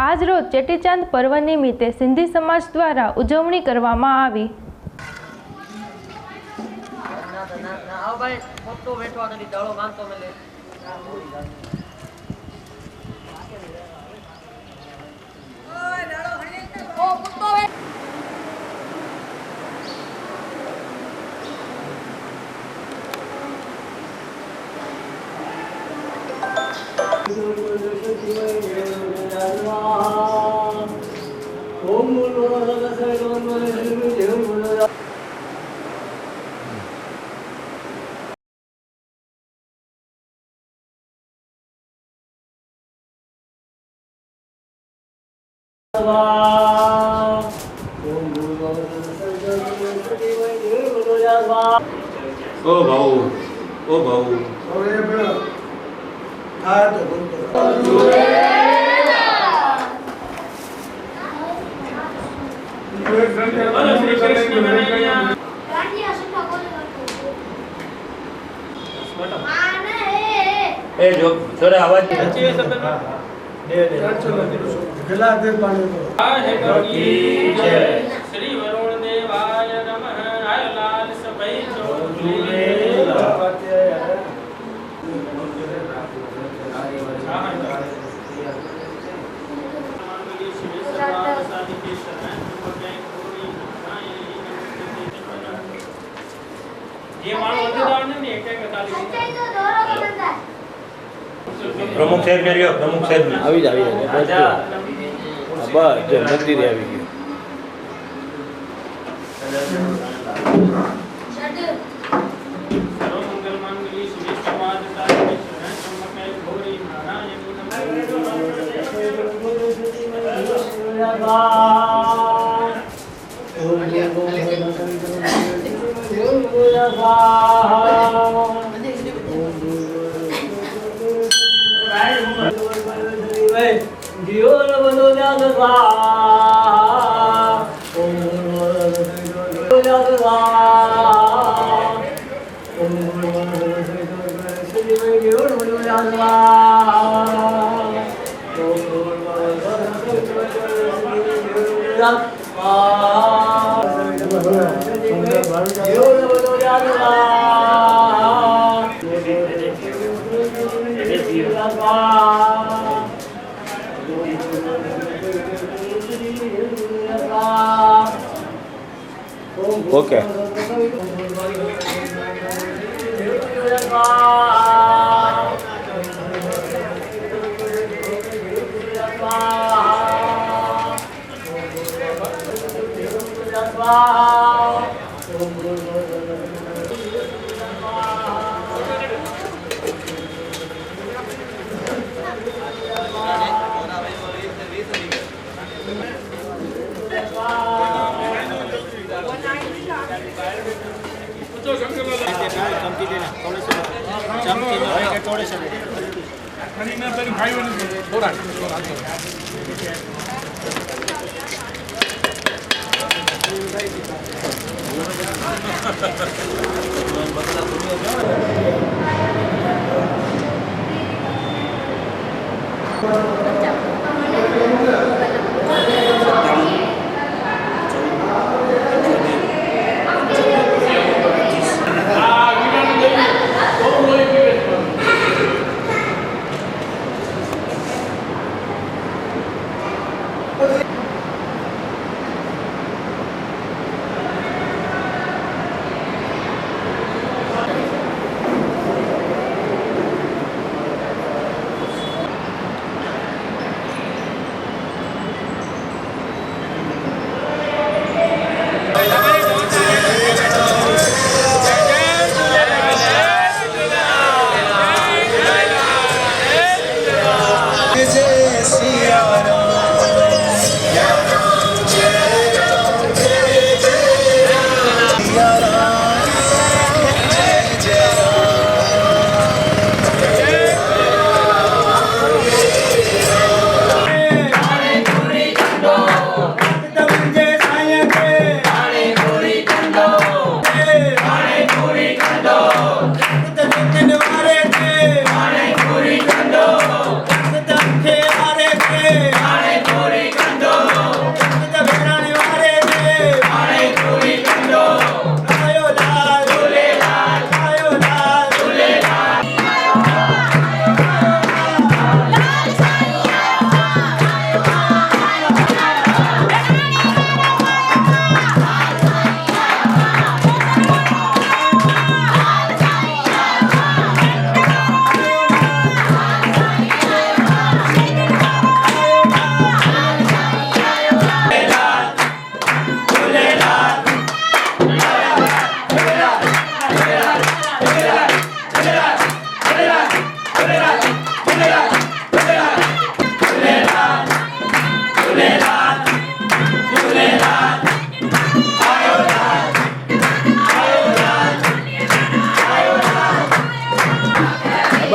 આજ રોજ ચેટીચાંદ પર્વ નિમિત્તે સિંધી સમાજ દ્વારા ઉજવણી કરવામાં આવી। ओ भाऊ जो थोड़ा आवाज श्री वरुण देवाय नमः। आय लाल सभई प्रमुख साहेब ने लियो प्रमुख साहेब ने આવી જાય બસ જો મંદિરે આવી ગયું। સર્વમંગલ માંગલ્ય શિવે સમાજ સાધકે શરણ ચંપકે ગૌરી નારાયણ ઓકે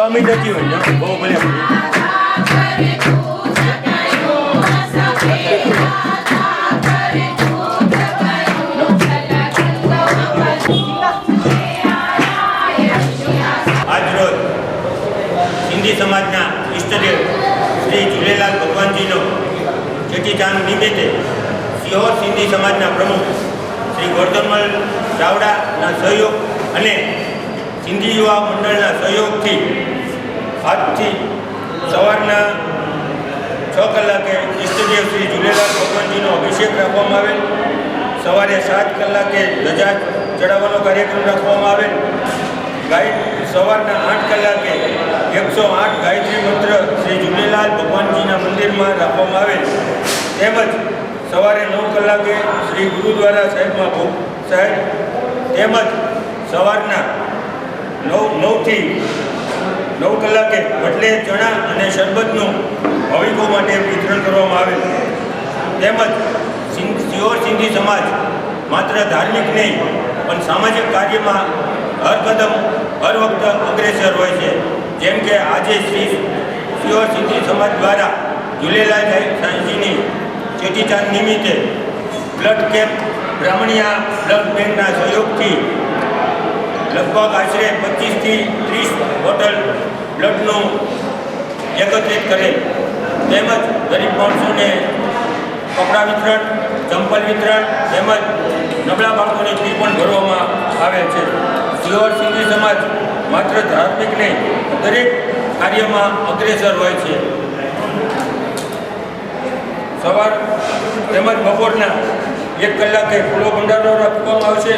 અમિત હતી હોય ને બહુ ભલે આજરોજ સિંધી સમાજના ઈષ્ટદેવ શ્રી ઝૂલેલાલ ભગવાનજીનો ચેટીચાંદ નિમિત્તે સિહોર સિંધી સમાજના પ્રમુખ શ્રી ગોરધનમલ ચાવડાના સહયોગ અને સિંધી યુવા મંડળના સહયોગથી આજથી સવારના 6 કલાકે ઈષ્ટદેવ શ્રી ઝૂલેલાલ ભગવાનજીનો અભિષેક રાખવામાં આવેલ. સવારે 7 કલાકે ધજા ચડાવવાનો કાર્યક્રમ રાખવામાં આવેલ. સવારના 8 કલાકે 108 ગાયત્રી મંત્ર શ્રી ઝૂલેલાલ ભગવાનજીના મંદિરમાં રાખવામાં આવેલ. તેમજ સવારે 9 કલાકે શ્રી ગુરુદ્વારા સાહેબમાં ભોગ સાહેબ તેમજ સવારના 9 થી 9 કલાકે વટલે ચણા અને શરબતનું ભાવિકો માટે વિતરણ કરવામાં આવેલ. તેમજ સિહોર સિંધી સમાજ માત્ર ધાર્મિક નહીં પણ સામાજિક કાર્યમાં હર કદમ હર વખત અગ્રેસર હોય છે. જેમ કે આજે સિહોર સિંધી સમાજ દ્વારા ઝૂલેલાલ સાંઈજીની ચેટીચાંદ નિમિત્તે બ્લડ કેમ્પ બ્રાહ્મણિયા બ્લડ બેંકના સહયોગથી લગભગ આશરે 25 થી 30 બોટલ બ્લડનું એકત્રિત કરેલ. તેમજ ગરીબ માણસોને કપડાં વિતરણ, ચંપલ વિતરણ તેમજ નબળા બાળકોની ફી પણ ભરવામાં આવે છે. સિહોર સિંધી સમાજ માત્ર ધાર્મિક નહીં દરેક કાર્યમાં અગ્રેસર હોય છે. સવાર તેમજ બપોરના 1 કલાકે ફૂલો ભંડારો રાખવામાં આવશે.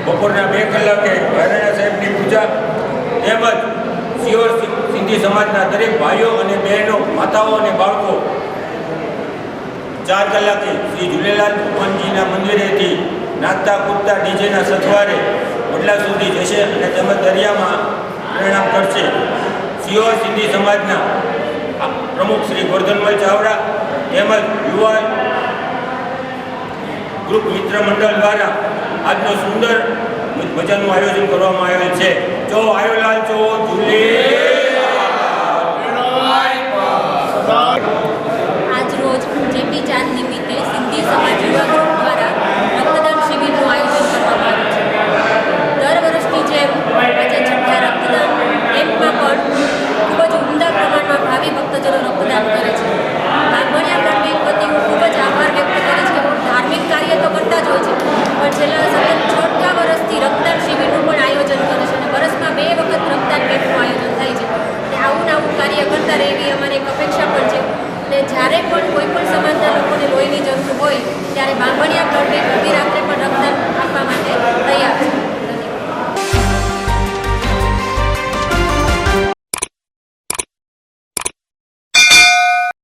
બપોરના 2 કલાકે નારાયણ સાહેબની પૂજા તેમજ સિહોર સિંધી સમાજના દરેક ભાઈઓ અને બહેનો, માતાઓ અને બાળકો 4 કલાકે શ્રી ઝૂલેલાલ ભગવાનજીના મંદિરેથી નાચતા કૂદતા ડીજેના સથવારે વડલા સુધી જશે અને તેમજ દરિયામાં પ્રણામ કરશે. સિહોર સિંધી સમાજના પ્રમુખ શ્રી ગોરધનમલ ચાવડા તેમજ યુવા ગ્રુપ મિત્ર મંડળ દ્વારા આજનો સુંદર ભજનનું આયોજન કરવામાં આવેલ છે. જો આયોલાલ જો આજ રોજ ચેટીચાંદ નિમિત્તે સિંધી સમાજ યુવા ગ્રુપ દ્વારા રક્તદાન શિબિરનું આયોજન કરવામાં આવ્યું છે. દર વર્ષની જેમ આજે છઠ્ઠા રક્તદાન કેમ્પમાં પણ ખૂબ જ ઉમદા પ્રમાણમાં ભાવિ ભક્તજનો રક્તદાન કરે છે. બાંભણિયા બ્લડ બેંક વતી હું ખૂબ જ આભાર વ્યક્ત કરીશ કે ધાર્મિક કાર્ય તો કરતા જ હોય છે પણ છેલ્લા સતત 6 વર્ષથી રક્તદાન શિબિરનું પણ આયોજન કરે છે અને વર્ષમાં 2 વખત રક્તદાન કેમ્પનું આયોજન થાય છે. અને આવું કાર્ય કરતા રહે એવી અમારી એક અપેક્ષા પણ છે. અને જ્યારે પણ કોઈ પણ સમાજના લોકોને લોહીની જરૂર હોય ત્યારે બાંભણિયા બ્લડ બેંક ઊભી